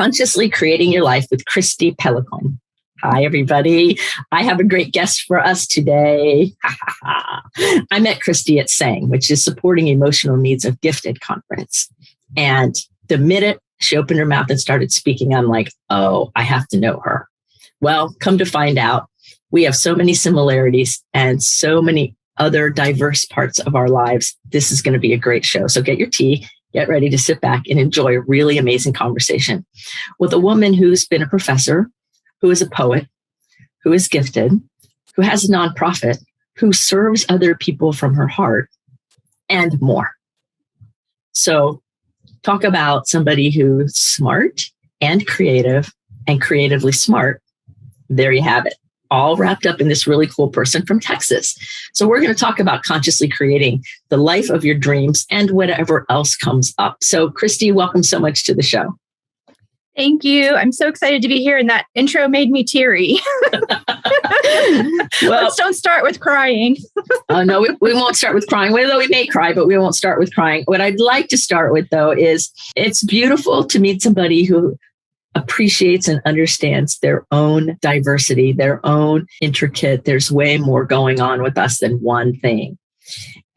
Consciously Creating Your Life with Kristy Peloquin. Hi, everybody. I have a great guest for us today. I met Kristy at SANG, which is Supporting Emotional Needs of Gifted conference. And the minute she opened her mouth and started speaking, I'm like, oh, I have to know her. Well, come to find out, we have so many similarities and so many other diverse parts of our lives. This is going to be a great show. So get your tea, get ready to sit back and enjoy a really amazing conversation with a woman who's been a professor, who is a poet, who is gifted, who has a nonprofit, who serves other people from her heart, and more. So talk about somebody who's smart and creatively smart. There you have it, all wrapped up in this really cool person from Texas. So we're going to talk about consciously creating the life of your dreams and whatever else comes up. So Kristy, welcome so much to the show. Thank you. I'm so excited to be here. And that intro made me teary. Well, let's don't start with crying. No, we won't start with crying, although we may cry, but we won't start with crying. What I'd like to start with, though, is it's beautiful to meet somebody who appreciates and understands their own diversity, their own intricate. There's way more going on with us than one thing.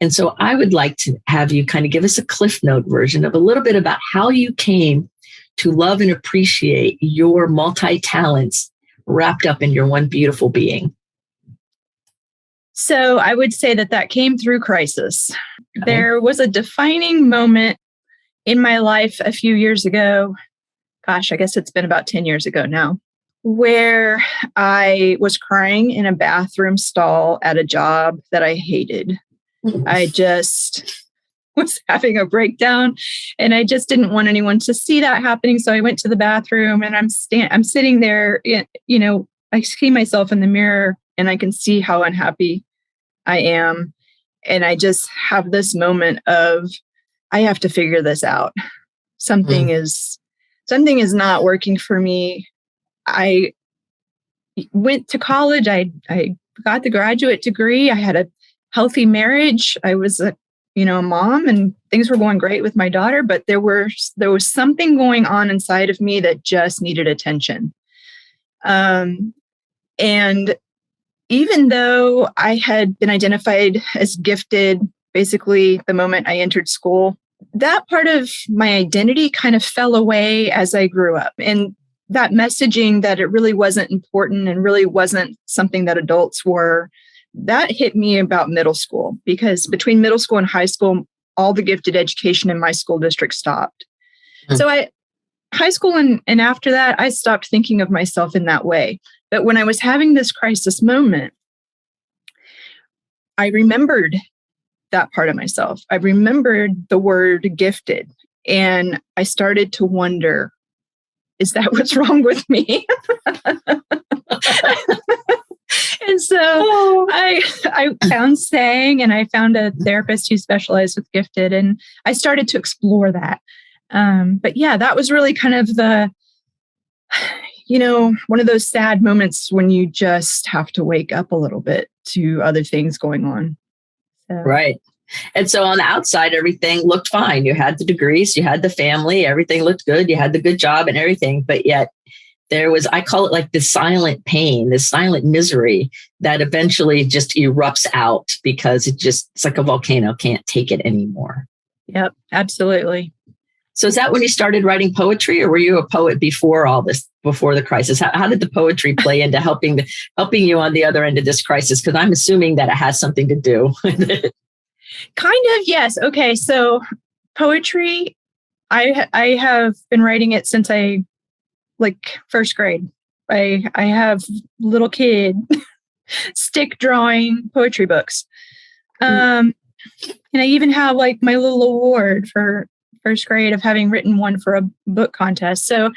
And so I would like to have you kind of give us a Cliff Note version of a little bit about how you came to love and appreciate your multi-talents wrapped up in your one beautiful being. So I would say that came through crisis. Okay. There was a defining moment in my life a few years ago. Gosh, I guess it's been about 10 years ago now, where I was crying in a bathroom stall at a job that I hated. I just was having a breakdown and I just didn't want anyone to see that happening. So I went to the bathroom and I'm sitting there, I see myself in the mirror and I can see how unhappy I am. And I just have this moment of, I have to figure this out. Something is not working for me. I went to college. I got the graduate degree. I had a healthy marriage. I was a mom and things were going great with my daughter, but there was something going on inside of me that just needed attention. And even though I had been identified as gifted, basically the moment I entered school, that part of my identity kind of fell away as I grew up. And that messaging that it really wasn't important and really wasn't something that adults were, that hit me about middle school, because between middle school and high school, all the gifted education in my school district stopped. So high school and after that, I stopped thinking of myself in that way. But when I was having this crisis moment, I remembered that part of myself. I remembered the word gifted, and I started to wonder, is that what's wrong with me? And so I found SANG and I found a therapist who specialized with gifted, and I started to explore that. But yeah, that was really kind of the, one of those sad moments when you just have to wake up a little bit to other things going on. So. Right. And so on the outside, everything looked fine. You had the degrees, you had the family, everything looked good. You had the good job and everything, but yet there was, I call it like the silent pain, this silent misery that eventually just erupts out because it's like a volcano, can't take it anymore. Yep, absolutely. So is that when you started writing poetry, or were you a poet before all this, before the crisis? How did the poetry play into helping you on the other end of this crisis? Because I'm assuming that it has something to do with it. Kind of, yes. Okay, so poetry, I have been writing it since first grade. I have little kid stick drawing poetry books. And I even have my little award for first grade of having written one for a book contest. So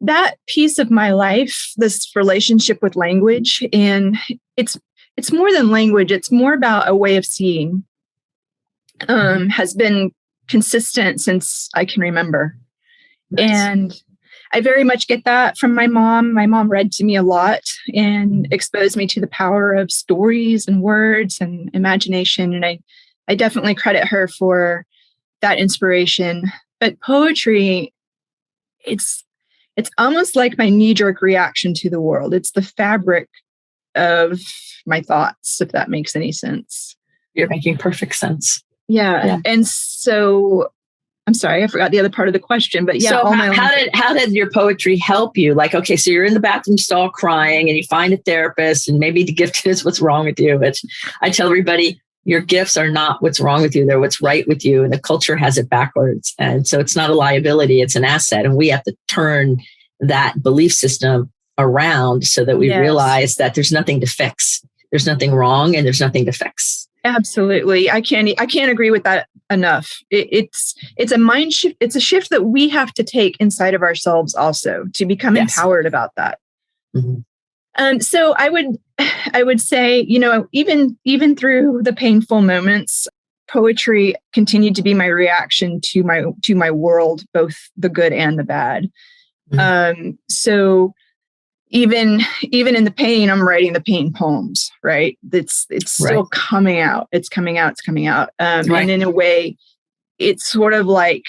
that piece of my life, this relationship with language, and it's more than language, it's more about a way of seeing, has been consistent since I can remember. Nice. And I very much get that from my mom. My mom read to me a lot and exposed me to the power of stories and words and imagination. And I definitely credit her for that inspiration. But poetry, it's it's almost like my knee-jerk reaction to the world. It's the fabric of my thoughts, if that makes any sense. You're making perfect sense. Yeah. And so I'm sorry, I forgot the other part of the question, but yeah. So how did your poetry help you? Like, okay, so you're in the bathroom stall crying and you find a therapist, and maybe the gift is what's wrong with you. But I tell everybody, your gifts are not what's wrong with you. They're what's right with you. And the culture has it backwards. And so it's not a liability, it's an asset. And we have to turn that belief system around so that we realize that there's nothing to fix. There's nothing wrong and there's nothing to fix. Absolutely. I can't agree with that enough. It's a mind shift. It's a shift that we have to take inside of ourselves also to become empowered about that. Mm-hmm. So I would say, even through the painful moments, poetry continued to be my reaction to my world, both the good and the bad. Mm-hmm. So even in the pain, I'm writing the pain poems, right? It's still coming out. It's coming out. And in a way, it's sort of like,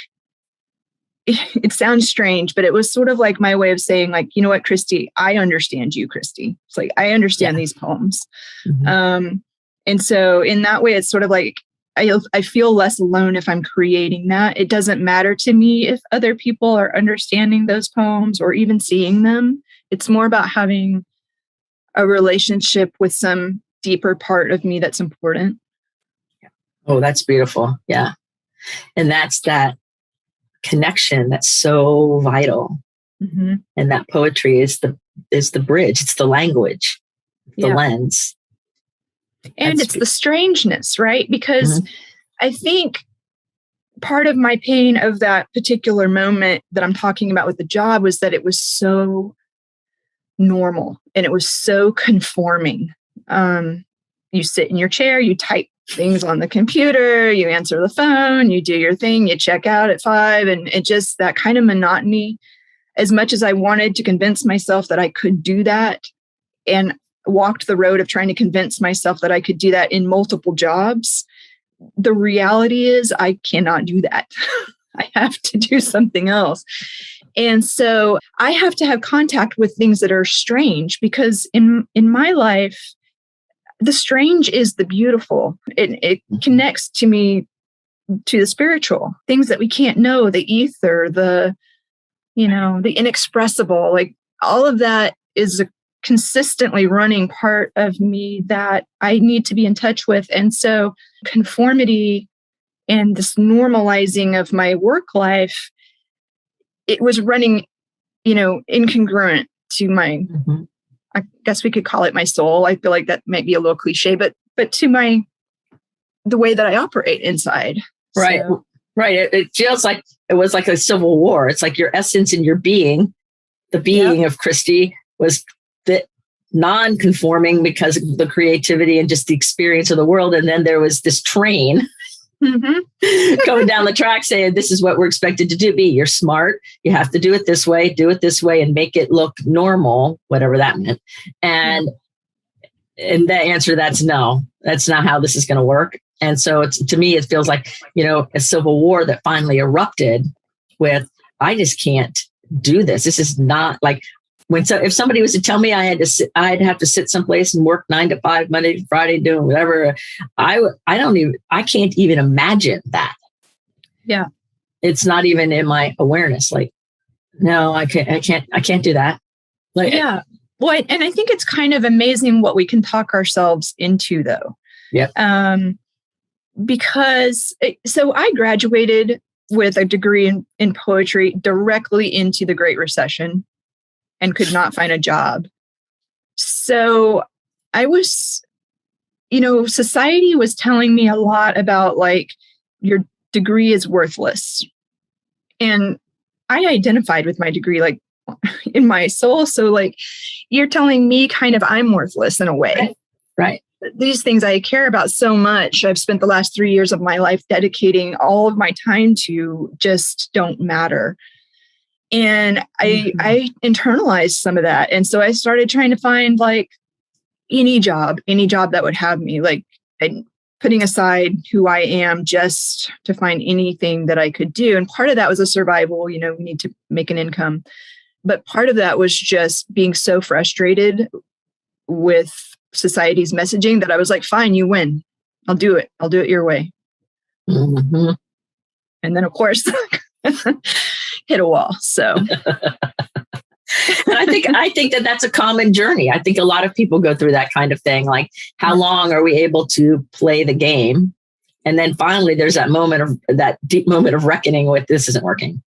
it sounds strange, but it was sort of like my way of saying, like, you know what, Kristy, I understand you, Kristy. It's like, I understand these poems. Mm-hmm. And so in that way, it's sort of like, I feel less alone if I'm creating that. It doesn't matter to me if other people are understanding those poems or even seeing them. It's more about having a relationship with some deeper part of me that's important. Oh, that's beautiful. Yeah. And that's that connection that's so vital. Mm-hmm. And that poetry is the bridge. It's the language, the lens. And it's the strangeness, right? Because I think part of my pain of that particular moment that I'm talking about with the job was that it was so normal and it was so conforming. You sit in your chair, you type things on the computer, you answer the phone, you do your thing, you check out at 5, and it just, that kind of monotony. As much as I wanted to convince myself that I could do that, and walked the road of trying to convince myself that I could do that in multiple jobs, the reality is I cannot do that. I have to do something else. And so I have to have contact with things that are strange, because in my life, the strange is the beautiful. It connects to me to the spiritual, things that we can't know, the ether, the inexpressible, like all of that is a consistently running part of me that I need to be in touch with. And so conformity and this normalizing of my work life, it was running, incongruent to my, I guess we could call it my soul. I feel like that might be a little cliche, but to the way that I operate inside. Right. So. Right. It feels like it was like a civil war. It's like your essence and your being, the being of Kristy was the non-conforming because of the creativity and just the experience of the world. And then there was this train going down the track saying, this is what we're expected to do. You're smart. You have to do it this way, and make it look normal, whatever that meant. And the answer to that's no, that's not how this is going to work. And so to me, it feels like, a civil war that finally erupted with, I just can't do this. This is not like if somebody was to tell me I'd have to sit someplace and work 9 to 5, Monday to Friday, doing whatever. I can't even imagine that. Yeah. It's not even in my awareness. Like, no, I can't do that. Like, yeah. Well, and I think it's kind of amazing what we can talk ourselves into, though. Yeah. Because so I graduated with a degree in poetry directly into the Great Recession and could not find a job. So I was, society was telling me a lot about like, your degree is worthless. And I identified with my degree, like in my soul. So like, you're telling me kind of I'm worthless in a way. Right. These things I care about so much. I've spent the last 3 years of my life dedicating all of my time to just don't matter. And I internalized some of that. And so I started trying to find like any job that would have me, like, and putting aside who I am just to find anything that I could do. And part of that was a survival, we need to make an income. But part of that was just being so frustrated with society's messaging that I was like, fine, you win. I'll do it. I'll do it your way. Mm-hmm. And then, of course, hit a wall. So And I think that that's a common journey. I think a lot of people go through that kind of thing. Like, how long are we able to play the game? And then finally, there's that deep moment of reckoning with this isn't working,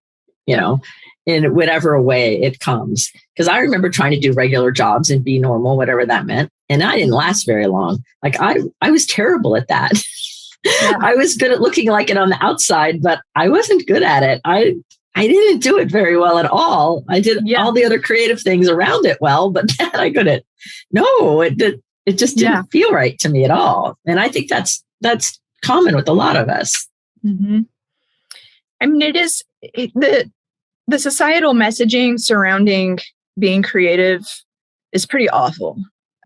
in whatever way it comes. Because I remember trying to do regular jobs and be normal, whatever that meant. And I didn't last very long. Like I was terrible at that. Yeah. I was good at looking like it on the outside, but I wasn't good at it. I didn't do it very well at all. I did all the other creative things around it well, but that I couldn't. No, it just didn't feel right to me at all. And I think that's common with a lot of us. Mm-hmm. I mean, it is the societal messaging surrounding being creative is pretty awful,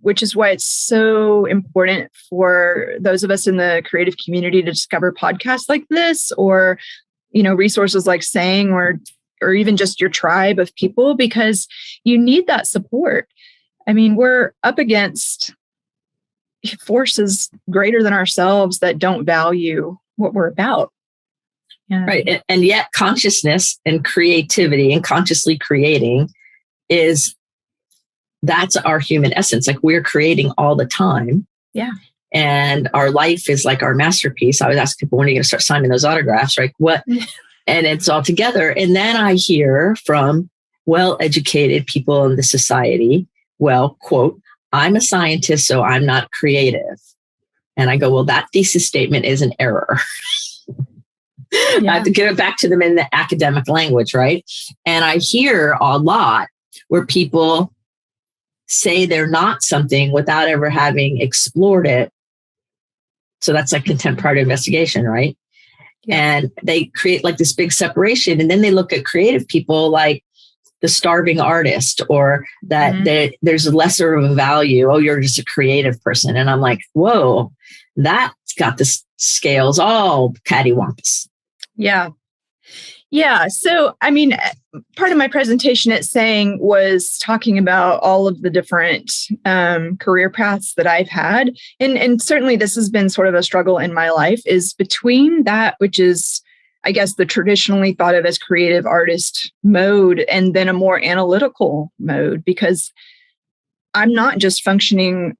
which is why it's so important for those of us in the creative community to discover podcasts like this, or resources like Saying, or even just your tribe of people, because you need that support. I mean, we're up against forces greater than ourselves that don't value what we're about. Yeah. Right. And yet consciousness and creativity and consciously creating that's our human essence. Like, we're creating all the time. Yeah. And our life is like our masterpiece. I always ask people, when are you going to start signing those autographs? Right? What? And it's all together. And then I hear from well-educated people in the society, quote, I'm a scientist, so I'm not creative. And I go, well, that thesis statement is an error. I have to give it back to them in the academic language, right? And I hear a lot where people say they're not something without ever having explored it. So that's like contempt prior to investigation, right? Yeah. And they create like this big separation. And then they look at creative people like the starving artist, or that there's a lesser of a value. Oh, you're just a creative person. And I'm like, whoa, that's got the scales all cattywampus. Yeah. Yeah. So, I mean, part of my presentation at Saying was talking about all of the different career paths that I've had. And certainly this has been sort of a struggle in my life, is between that, which is, I guess, the traditionally thought of as creative artist mode, and then a more analytical mode, because I'm not just functioning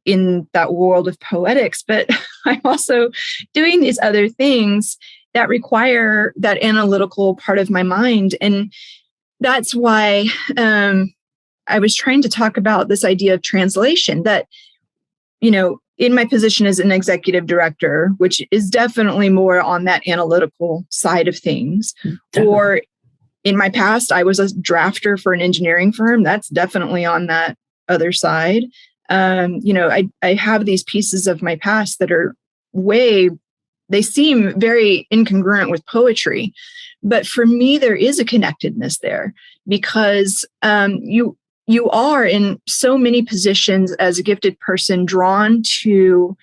in that world of poetics, but I'm also doing these other things that require that analytical part of my mind. And that's why I was trying to talk about this idea of translation, that, in my position as an executive director, which is definitely more on that analytical side of things, or in my past, I was a drafter for an engineering firm. That's definitely on that other side. I have these pieces of my past that are they seem very incongruent with poetry. But for me, there is a connectedness there, because you are in so many positions as a gifted person drawn to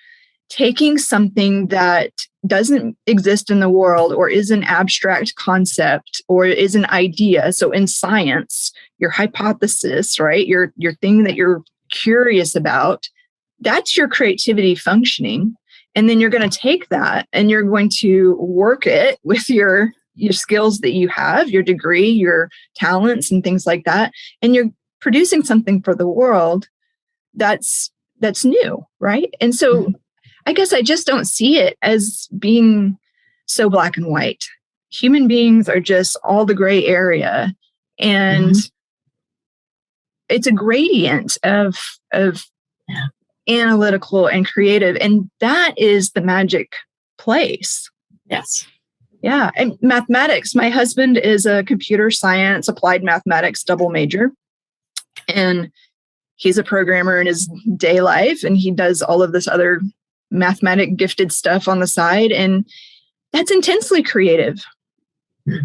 taking something that doesn't exist in the world, or is an abstract concept, or is an idea. So in science, your hypothesis, right? Your thing that you're curious about, that's your creativity functioning. And then you're going to take that and you're going to work it with your skills that you have, your degree, your talents, and things like that. And you're producing something for the world that's new, right? And so I guess I just don't see it as being so black and white. Human beings are just all the gray area. And it's a gradient of analytical and creative. And that is the magic place. Yes. Yeah. And mathematics. My husband is a computer science, applied mathematics double major. And he's a programmer in his day life. And he does all of this other mathematic gifted stuff on the side. And that's intensely creative. I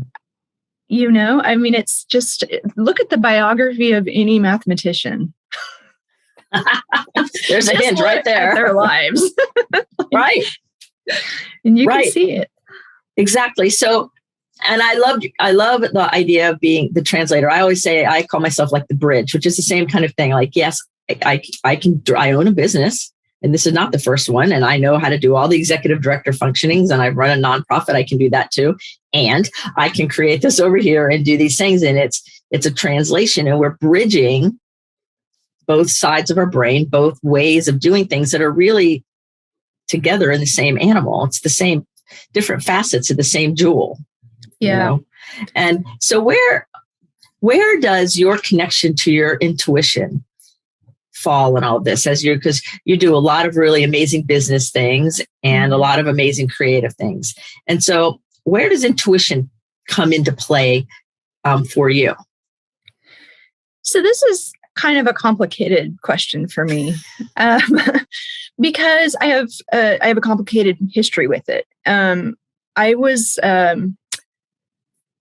mean, it's just, look at the biography of any mathematician. There's a hint right there. Their lives. Right. And you can see it. Exactly. So And I love the idea of being the translator. I always say I call myself like the bridge, which is the same kind of thing. Like, yes, I own a business, and this is not the first one. And I know how to do all the executive director functionings, and I run a nonprofit. I can do that too. And I can create this over here and do these things. And it's a translation, and we're bridging both sides of our brain, both ways of doing things that are really together in the same animal. It's the same different facets of the same jewel. Yeah. You know? And so where does your connection to your intuition fall in all of this, because you do a lot of really amazing business things and a lot of amazing creative things. And so where does intuition come into play for you? So this is kind of a complicated question for me because I have a complicated history with it. I was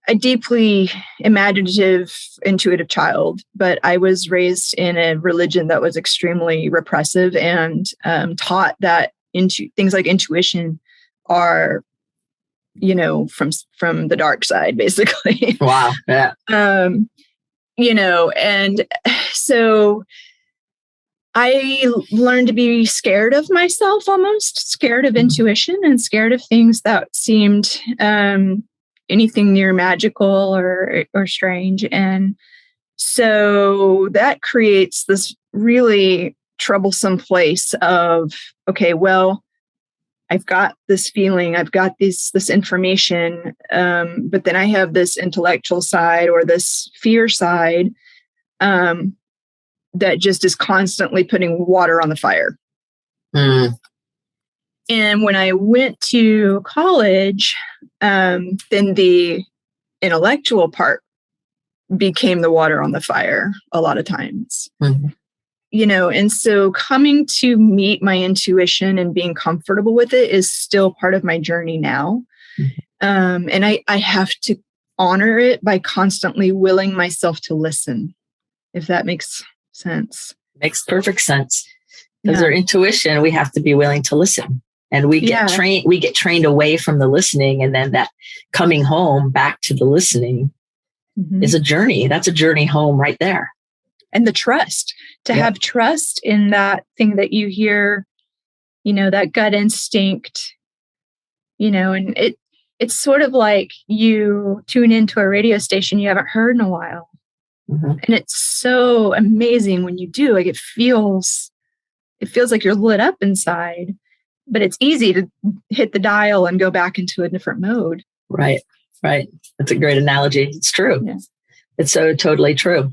a deeply imaginative, intuitive child, but I was raised in a religion that was extremely repressive and taught that things like intuition are, from the dark side, basically. Wow. Yeah. And so I learned to be scared of myself, almost scared of intuition and scared of things that seemed anything near magical or strange. And so that creates this really troublesome place of, okay, well, I've got this feeling, I've got this information, but then I have this intellectual side or this fear side that just is constantly putting water on the fire. Mm. And when I went to college, then the intellectual part became the water on the fire a lot of times. Mm-hmm. And so coming to meet my intuition and being comfortable with it is still part of my journey now. Mm-hmm. And I have to honor it by constantly willing myself to listen, if that makes sense. Makes perfect sense. Because our intuition, we have to be willing to listen. And we get trained away from the listening. And then that coming home back to the listening is a journey. That's a journey home right there. And the trust, to have trust in that thing that you hear, that gut instinct, and it's sort of like you tune into a radio station you haven't heard in a while. Mm-hmm. And it's so amazing when you do. Like it feels like you're lit up inside, but it's easy to hit the dial and go back into a different mode. Right. That's a great analogy. It's true. Yeah. It's so totally true.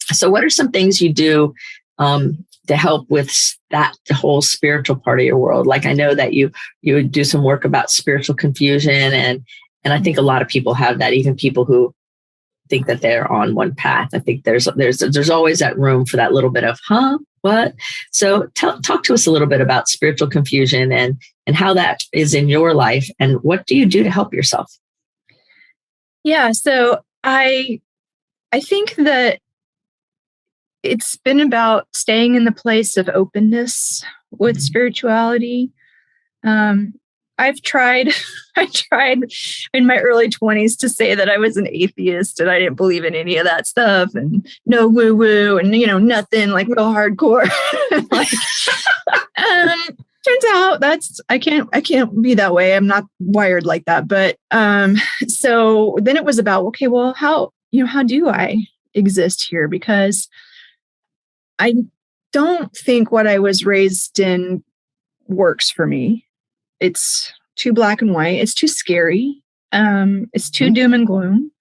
So what are some things you do to help with that whole spiritual part of your world? Like I know that you do some work about spiritual confusion, and I think a lot of people have that, even people who think that they're on one path. I think there's always that room for that little bit of, what? So talk to us a little bit about spiritual confusion and how that is in your life, and what do you do to help yourself? Yeah, so I think that it's been about staying in the place of openness with spirituality. I tried in my early 20s to say that I was an atheist and I didn't believe in any of that stuff and no woo woo and, nothing, like real hardcore. Turns out I can't be that way. I'm not wired like that. But, so then it was about, okay, well, how do I exist here? Because I don't think what I was raised in works for me. It's too black and white. It's too scary. It's too doom and gloom.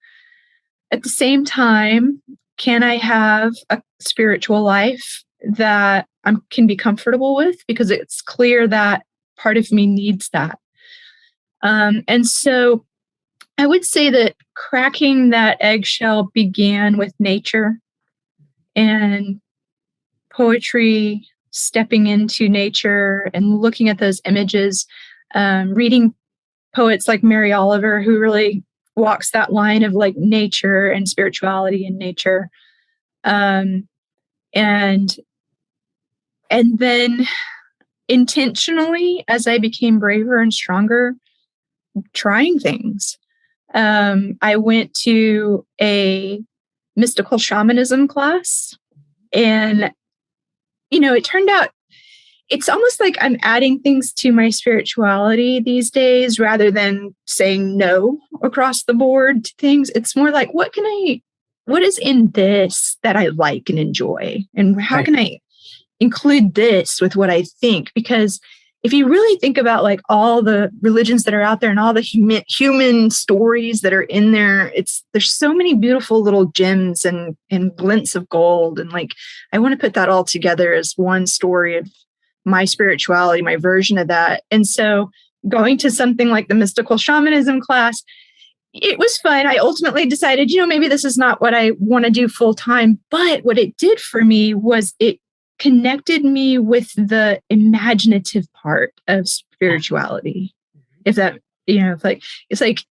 At the same time, can I have a spiritual life that I can be comfortable with? Because it's clear that part of me needs that. And so I would say that cracking that eggshell began with nature and poetry, stepping into nature and looking at those images, reading poets like Mary Oliver, who really walks that line of like nature and spirituality in nature. And then intentionally, as I became braver and stronger, trying things. I went to a mystical shamanism class, and, it turned out it's almost like I'm adding things to my spirituality these days rather than saying no across the board to things. It's more like, what is in this that I like and enjoy? And how can I include this with what I think? Because if you really think about like all the religions that are out there and all the human stories that are in there, there's so many beautiful little gems and glints of gold. And like, I want to put that all together as one story of my spirituality, my version of that. And so going to something like the mystical shamanism class, it was fun. I ultimately decided, maybe this is not what I want to do full time. But what it did for me was it connected me with the imaginative part of spirituality. If that, it's like,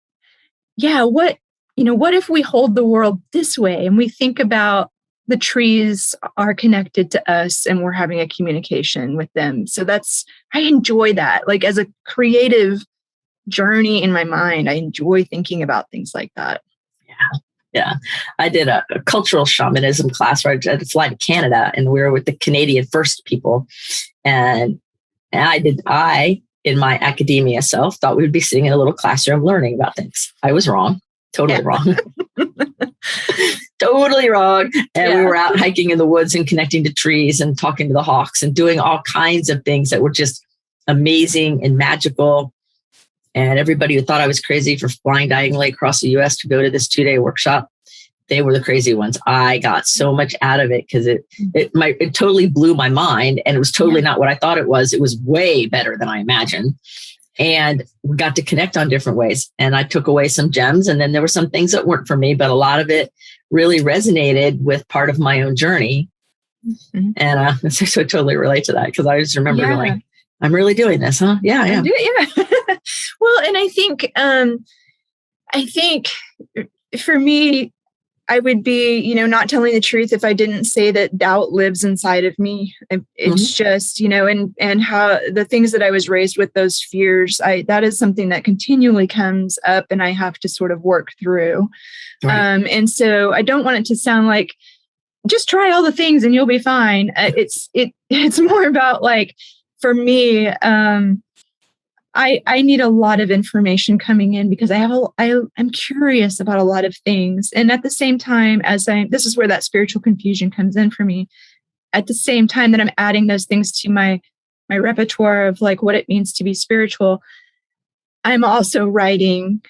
yeah, what if we hold the world this way and we think about the trees are connected to us and we're having a communication with them. So I enjoy that. Like as a creative journey in my mind, I enjoy thinking about things like that. Yeah. I did a cultural shamanism class where I had to fly to Canada, and we were with the Canadian First people. And I, in my academia self, thought we would be sitting in a little classroom learning about things. I was wrong. Totally wrong. Totally wrong. And we were out hiking in the woods and connecting to trees and talking to the hawks and doing all kinds of things that were just amazing and magical. And everybody who thought I was crazy for flying diagonally across the US to go to this 2-day workshop, they were the crazy ones. I got so much out of it because it totally blew my mind, and it was totally not what I thought it was. It was way better than I imagined. And we got to connect on different ways. And I took away some gems, and then there were some things that weren't for me, but a lot of it really resonated with part of my own journey. Mm-hmm. And so I totally relate to that, because I just remember going, I'm really doing this, huh? Yeah, I am. Well, and I think for me, I would be, not telling the truth if I didn't say that doubt lives inside of me. It's just, and how the things that I was raised with, those fears, that is something that continually comes up and I have to sort of work through. Right. And so I don't want it to sound like, just try all the things and you'll be fine. It's more about like, for me, I need a lot of information coming in because I'm curious about a lot of things. And at the same time, this is where that spiritual confusion comes in for me. At the same time that I'm adding those things to my repertoire of like what it means to be spiritual, I'm also writing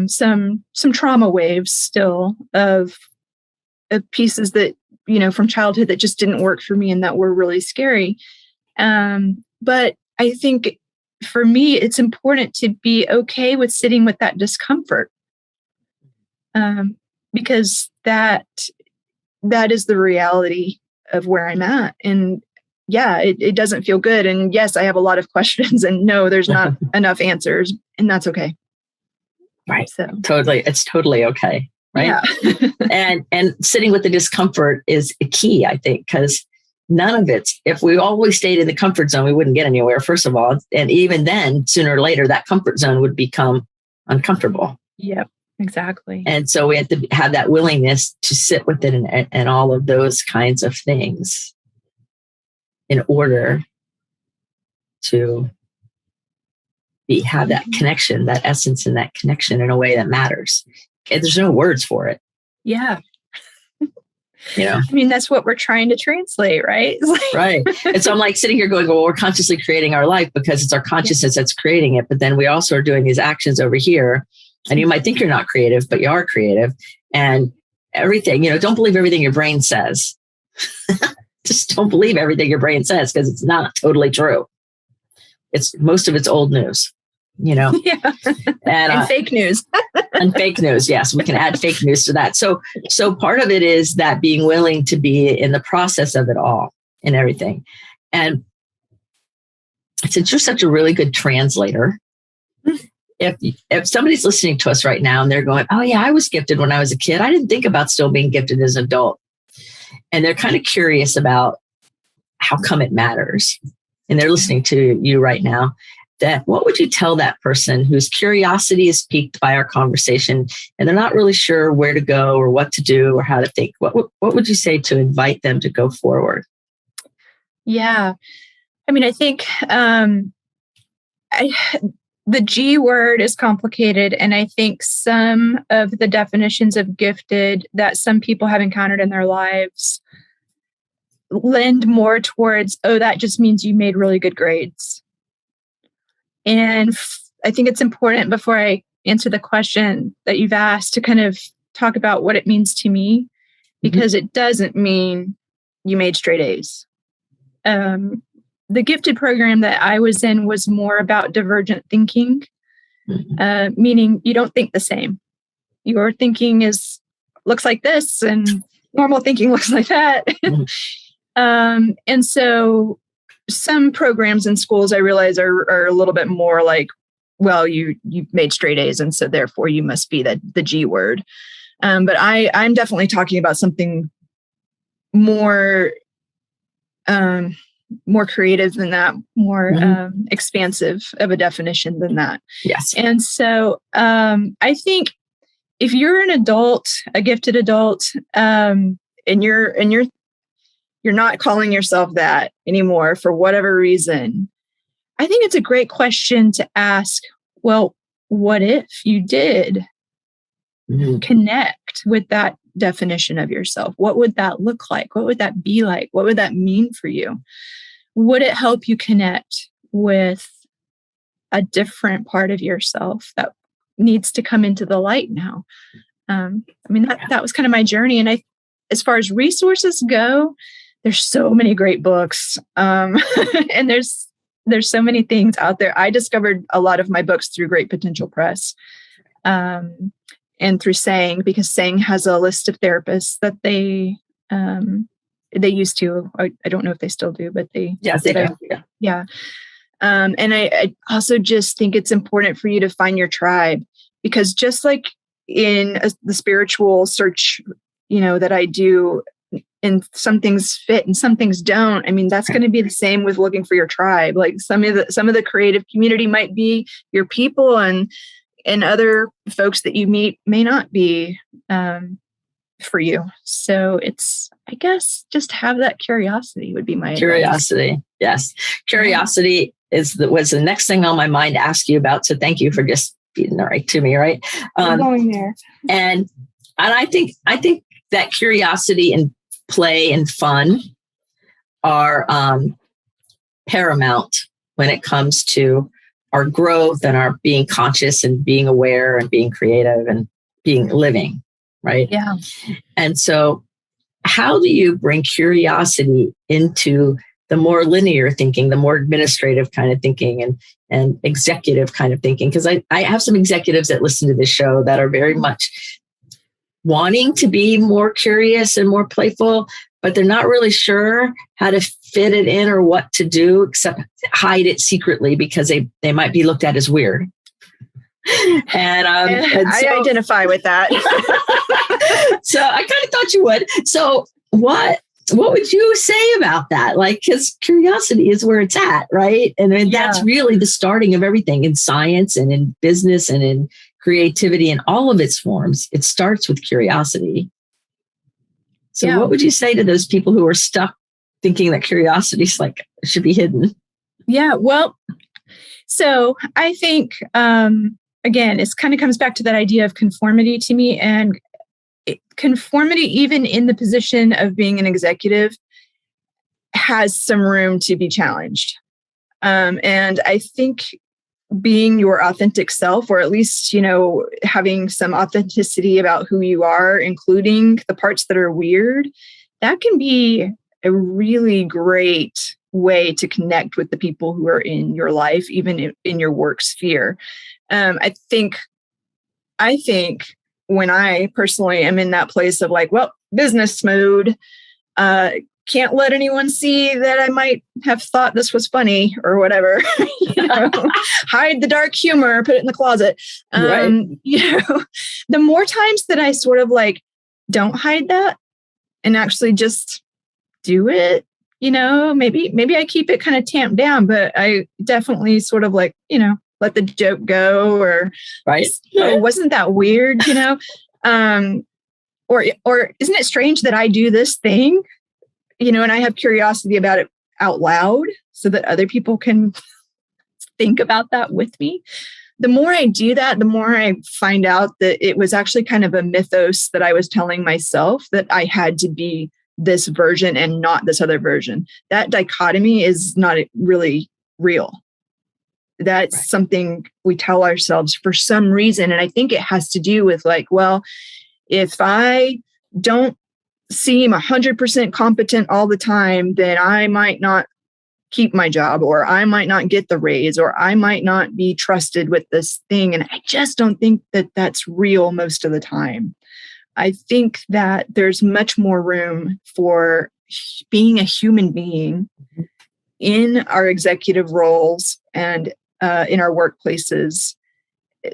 some trauma waves still of pieces that, from childhood that just didn't work for me and that were really scary. But I think for me, it's important to be okay with sitting with that discomfort, because that is the reality of where I'm at. And it doesn't feel good. And yes, I have a lot of questions, and no, there's not enough answers, and that's okay. Right. So totally. It's totally okay. Right. Yeah. and sitting with the discomfort is a key, I think, because none of it, if we always stayed in the comfort zone, we wouldn't get anywhere, first of all. And even then, sooner or later, that comfort zone would become uncomfortable. Yep, exactly. And so we have to have that willingness to sit with it and all of those kinds of things in order to have that connection, that essence and that connection in a way that matters. Okay, there's no words for it. Yeah. I mean, that's what we're trying to translate, right? Right. And so I'm like sitting here going, well, we're consciously creating our life because it's our consciousness that's creating it. But then we also are doing these actions over here. And you might think you're not creative, but you are creative. And everything, don't believe everything your brain says. Just don't believe everything your brain says, because it's not totally true. Most of it's old news. Yeah. And fake news. And fake news. Yes. We can add fake news to that. So part of it is that being willing to be in the process of it all and everything. And since you're such a really good translator, if somebody's listening to us right now and they're going, oh yeah, I was gifted when I was a kid. I didn't think about still being gifted as an adult. And they're kind of curious about how come it matters. And they're listening to you right now. what would you tell that person whose curiosity is piqued by our conversation and they're not really sure where to go or what to do or how to think? What would you say to invite them to go forward? Yeah. I mean, I think the G word is complicated. And I think some of the definitions of gifted that some people have encountered in their lives lend more towards, oh, that just means you made really good grades. And I think it's important, before I answer the question that you've asked, to kind of talk about what it means to me, because it doesn't mean you made straight A's. The gifted program that I was in was more about divergent thinking, meaning you don't think the same. Your thinking looks like this, and normal thinking looks like that. And so some programs in schools, I realize, are a little bit more like, well, you've made straight A's, and so therefore you must be the G word. But I'm definitely talking about something more creative than that, more expansive of a definition than that. Yes. And so I think if you're an adult, a gifted adult, and you're not calling yourself that anymore for whatever reason, I think it's a great question to ask, well, what if you did connect with that definition of yourself? What would that look like? What would that be like? What would that mean for you? Would it help you connect with a different part of yourself that needs to come into the light now? I mean, that was kind of my journey. And as far as resources go, there's so many great books. And there's so many things out there. I discovered a lot of my books through Great Potential Press, and through Sang, because Sang has a list of therapists that they used to. I don't know if they still do, but they do. Yeah. And I also just think it's important for you to find your tribe, because just like in the spiritual search, that I do, and some things fit and some things don't. I mean, that's going to be the same with looking for your tribe. Like some of the creative community might be your people, and other folks that you meet may not be for you. So it's, I guess, just have that curiosity would be my curiosity. Advice. Yes. Curiosity was the next thing on my mind to ask you about. So thank you for just being right to me. Right. Going there. And I think that curiosity and play and fun are paramount when it comes to our growth and our being conscious and being aware and being creative and being living, right? Yeah. And so how do you bring curiosity into the more linear thinking, the more administrative kind of thinking and executive kind of thinking? Because I have some executives that listen to this show that are very much wanting to be more curious and more playful, but they're not really sure how to fit it in or what to do except hide it secretly because they might be looked at as weird. And I identify with that. So I kind of thought you would. So what would you say about that? Like, because curiosity is where it's at, right? And that's really the starting of everything in science and in business and in creativity in all of its forms. It starts with curiosity. So what would you say to those people who are stuck thinking that curiosity should be hidden? Yeah, well, so I think, again, it kind of comes back to that idea of conformity to me. And conformity, even in the position of being an executive, has some room to be challenged. And I think being your authentic self, or at least, having some authenticity about who you are, including the parts that are weird, that can be a really great way to connect with the people who are in your life, even in your work sphere. I think when I personally am in that place of business mode, can't let anyone see that I might have thought this was funny or whatever. Hide the dark humor, put it in the closet. Right. The more times that I sort of don't hide that and actually just do it, maybe I keep it kind of tamped down, but I definitely sort of like, let the joke go, or right. Oh, wasn't that weird? Or isn't it strange that I do this thing, and I have curiosity about it out loud so that other people can think about that with me. The more I do that, the more I find out that it was actually kind of a mythos that I was telling myself, that I had to be this version and not this other version. That dichotomy is not really real. That's something we tell ourselves for some reason. And I think it has to do with like, well, if I don't seem 100% competent all the time, then I might not keep my job, or I might not get the raise, or I might not be trusted with this thing. And I just don't think that that's real most of the time. I think that there's much more room for being a human being in our executive roles and in our workplaces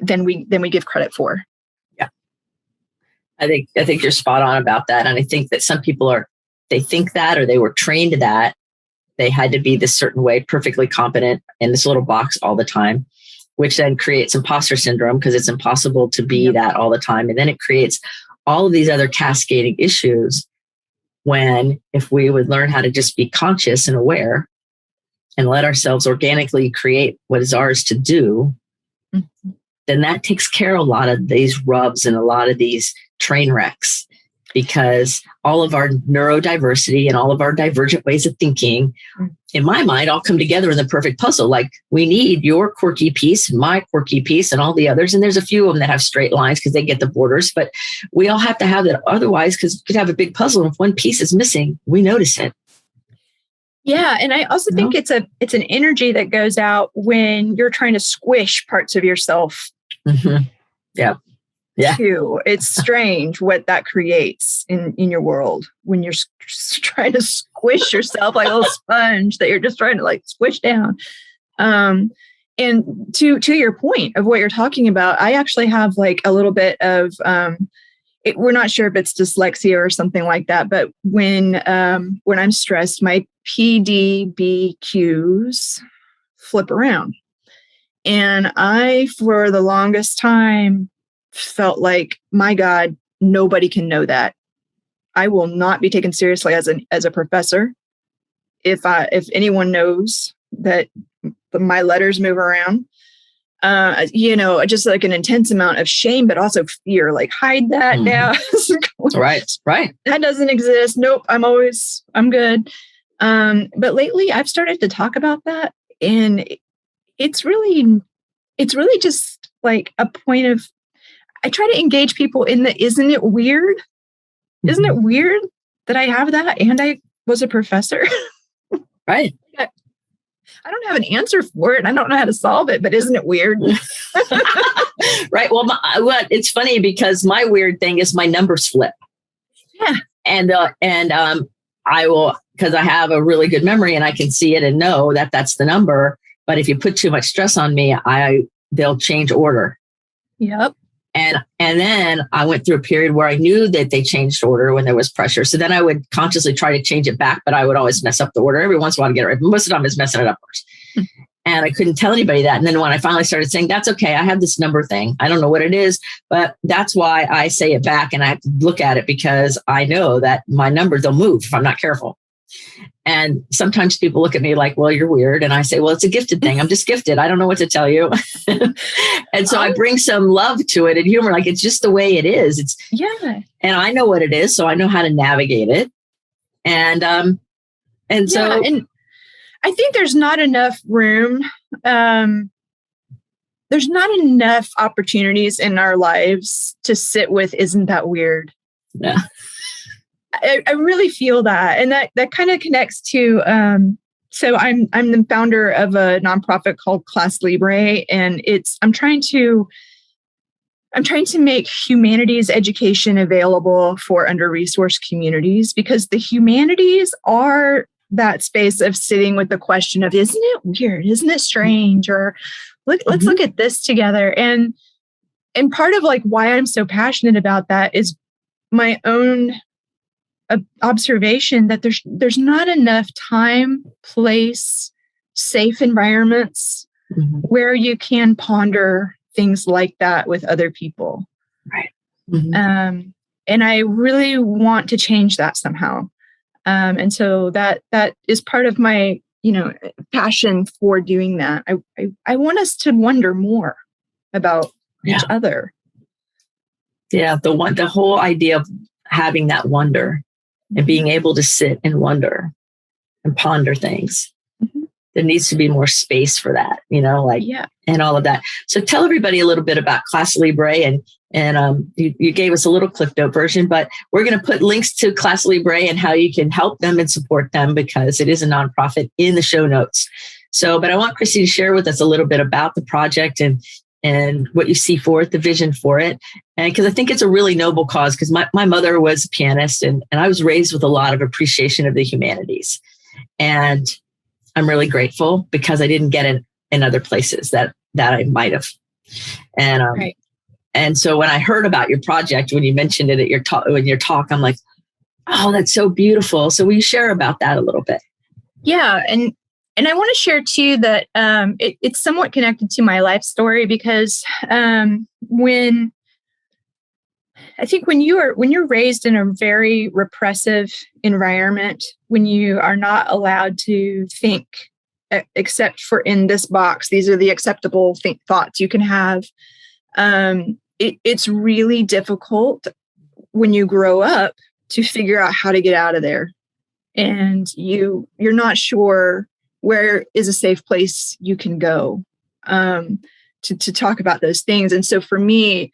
than we give credit for. Yeah, I think you're spot on about that, and I think that some people they think that, or they were trained that they had to be this certain way, perfectly competent in this little box all the time, which then creates imposter syndrome because it's impossible to be that all the time, and then it creates all of these other cascading issues. When if we would learn how to just be conscious and aware and let ourselves organically create what is ours to do, then that takes care of a lot of these rubs and a lot of these train wrecks, because all of our neurodiversity and all of our divergent ways of thinking, in my mind, all come together in the perfect puzzle. Like, we need your quirky piece, my quirky piece, and all the others. And there's a few of them that have straight lines because they get the borders, but we all have to have that otherwise, because we could have a big puzzle. And if one piece is missing, we notice it. Yeah. And I also think it's an energy that goes out when you're trying to squish parts of yourself. Mm-hmm. Yeah. Yeah. Too. It's strange what that creates in your world when you're trying to squish yourself like a little sponge that you're just trying to like squish down. And to your point of what you're talking about, I actually have like a little bit of, we're not sure if it's dyslexia or something like that, but when I'm stressed, my PDBQs flip around. And I, for the longest time, felt like, my God, nobody can know that. I will not be taken seriously as a professor if anyone knows that my letters move around. Just like an intense amount of shame, but also fear. Like, hide that now. Right. That doesn't exist. Nope. I'm good. But lately, I've started to talk about that, and it's really just like a point of. I try to engage people in the, isn't it weird? Isn't it weird that I have that and I was a professor? Right. I don't have an answer for it, and I don't know how to solve it, but isn't it weird? Right. Well, it's funny because my weird thing is my numbers flip. Yeah. And I will, because I have a really good memory and I can see it and know that that's the number. But if you put too much stress on me, they'll change order. Yep. And then I went through a period where I knew that they changed order when there was pressure. So then I would consciously try to change it back, but I would always mess up the order. Every once in a while to get it right. But most of the time is messing it up first. And I couldn't tell anybody that. And then when I finally started saying, that's okay, I have this number thing. I don't know what it is, but that's why I say it back and I have to look at it, because I know that my numbers, they'll move if I'm not careful. And sometimes people look at me like, well, you're weird. And I say, well, it's a gifted thing. I'm just gifted. I don't know what to tell you. And so I bring some love to it and humor. Like, it's just the way it is. And I know what it is. So I know how to navigate it. And so, and I think there's not enough room. There's not enough opportunities in our lives to sit with, isn't that weird? Yeah. I really feel that. And that kind of connects to, so I'm the founder of a nonprofit called Class Libre, and I'm trying to make humanities education available for under-resourced communities, because the humanities are that space of sitting with the question of, isn't it weird? Isn't it strange? Or let's look at this together. And part of like why I'm so passionate about that is my own observation that there's not enough time, place, safe environments where you can ponder things like that with other people. Right. And I really want to change that somehow. And so that is part of my, passion for doing that. I want us to wonder more about each other. Yeah. The whole idea of having that wonder and being able to sit and wonder and ponder things. There needs to be more space for that, and all of that. So tell everybody a little bit about Clase Libre, and you gave us a little clip note version, but we're going to put links to Clase Libre and how you can help them and support them, because it is a nonprofit, in the show notes. So, but I want Kristy to share with us a little bit about the project and what you see for it, the vision for it. And because I think it's a really noble cause, because my mother was a pianist, and I was raised with a lot of appreciation of the humanities. And I'm really grateful, because I didn't get it in other places that I might have. And right. And so when I heard about your project, when you mentioned it at your talk, I'm like, oh, that's so beautiful. So will you share about that a little bit? Yeah. And I want to share too that it's somewhat connected to my life story, because when you're raised in a very repressive environment, when you are not allowed to think except for in this box, these are the acceptable thoughts you can have. It's really difficult when you grow up to figure out how to get out of there. And you're not sure where is a safe place you can go to talk about those things. And so for me,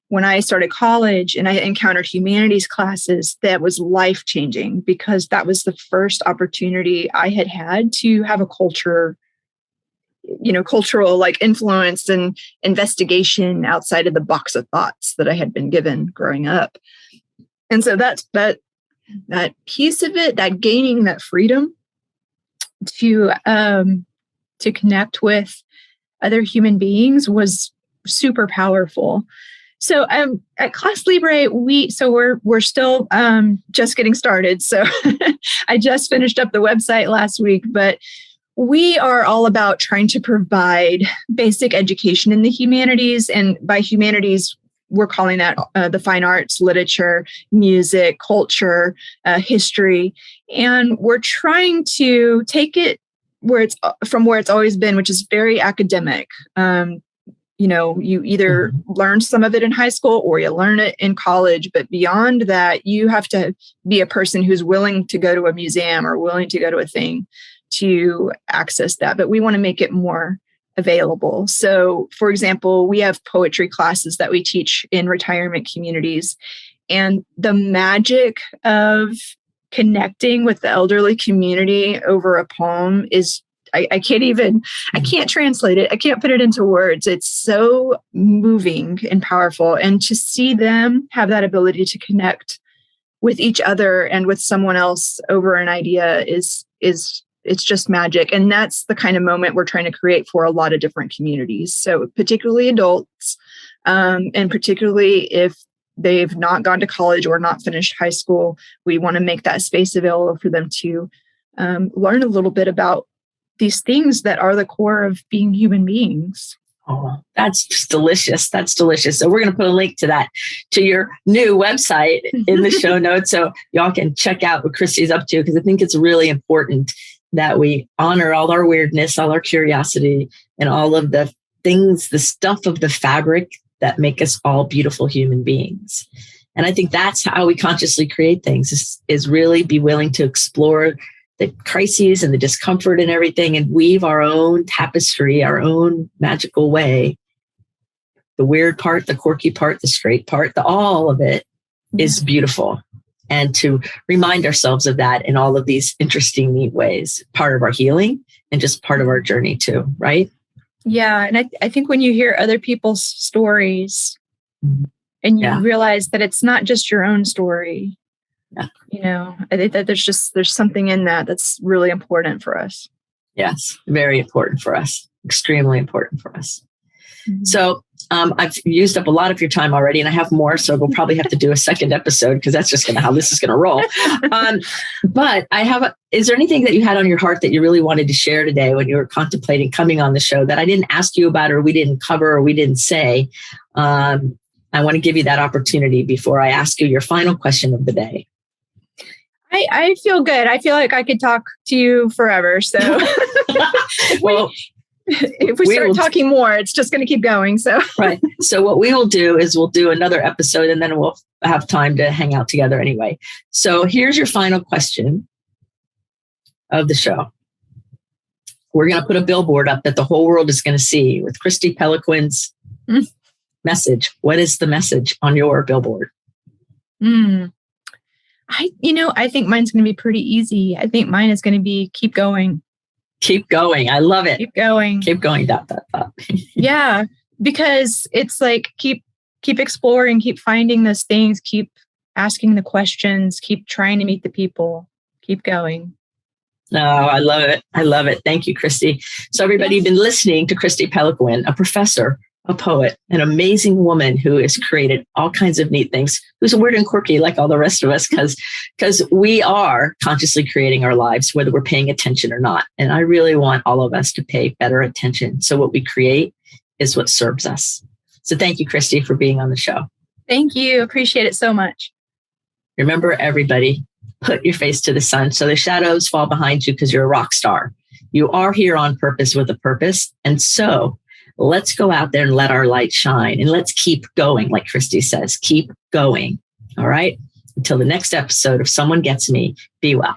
when I started college and I encountered humanities classes, that was life-changing, because that was the first opportunity I had to have a cultural like influence and investigation outside of the box of thoughts that I had been given growing up. And so that piece of it, that gaining that freedom to connect with other human beings, was super powerful. So at Clase Libre, we're still just getting started. So I just finished up the website last week, but we are all about trying to provide basic education in the humanities. And by humanities, we're calling that the fine arts, literature, music, culture, history. And we're trying to take it where it's always been, which is very academic. You either learn some of it in high school or you learn it in college. But beyond that, you have to be a person who's willing to go to a museum or willing to go to a thing to access that. But we want to make it more available. So, for example, we have poetry classes that we teach in retirement communities. And the magic of connecting with the elderly community over a poem is, I can't translate it. I can't put it into words. It's so moving and powerful. And to see them have that ability to connect with each other and with someone else over an idea is it's just magic. And that's the kind of moment we're trying to create for a lot of different communities. So particularly adults, and particularly if they've not gone to college or not finished high school, we want to make that space available for them to learn a little bit about these things that are the core of being human beings. Oh, that's just delicious. That's delicious. So we're going to put a link to that, to your new website in the show notes, so y'all can check out what Kristy's up to, because I think it's really important that we honor all our weirdness, all our curiosity, and all of the things, the stuff of the fabric that make us all beautiful human beings. And I think that's how we consciously create things, is really be willing to explore the crises and the discomfort and everything, and weave our own tapestry, our own magical way. The weird part, the quirky part, the straight part, all of it is beautiful. And to remind ourselves of that in all of these interesting, neat ways, part of our healing and just part of our journey too, right? Yeah. And I think when you hear other people's stories and you realize that it's not just your own story, I think that there's something in that that's really important for us. Yes, very important for us. Extremely important for us. Mm-hmm. So I've used up a lot of your time already, and I have more, so we'll probably have to do a second episode because that's just how this is going to roll. But is there anything that you had on your heart that you really wanted to share today when you were contemplating coming on the show that I didn't ask you about, or we didn't cover, or we didn't say? I want to give you that opportunity before I ask you your final question of the day. I feel good. I feel like I could talk to you forever. So if we start talking more, it's just going to keep going. So right. So what we will do is we'll do another episode, and then we'll have time to hang out together anyway. So here's your final question of the show. We're going to put a billboard up that the whole world is going to see with Kristy Peloquin's message. What is the message on your billboard? I think mine's going to be pretty easy. I think mine is going to be keep going. Keep going. I love it. Keep going. Keep going. ... Yeah, because it's like keep exploring, keep finding those things, keep asking the questions, keep trying to meet the people, keep going. Oh, I love it. I love it. Thank you, Kristy. So everybody, you've been listening to Kristy Peloquin, a professor, a poet, an amazing woman who has created all kinds of neat things, who's weird and quirky like all the rest of us, because we are consciously creating our lives, whether we're paying attention or not. And I really want all of us to pay better attention. So what we create is what serves us. So thank you, Kristy, for being on the show. Thank you. Appreciate it so much. Remember, everybody, put your face to the sun so the shadows fall behind you because you're a rock star. You are here on purpose with a purpose. And so let's go out there and let our light shine, and let's keep going. Like Kristy says, keep going. All right. Until the next episode of Someone Gets Me, be well.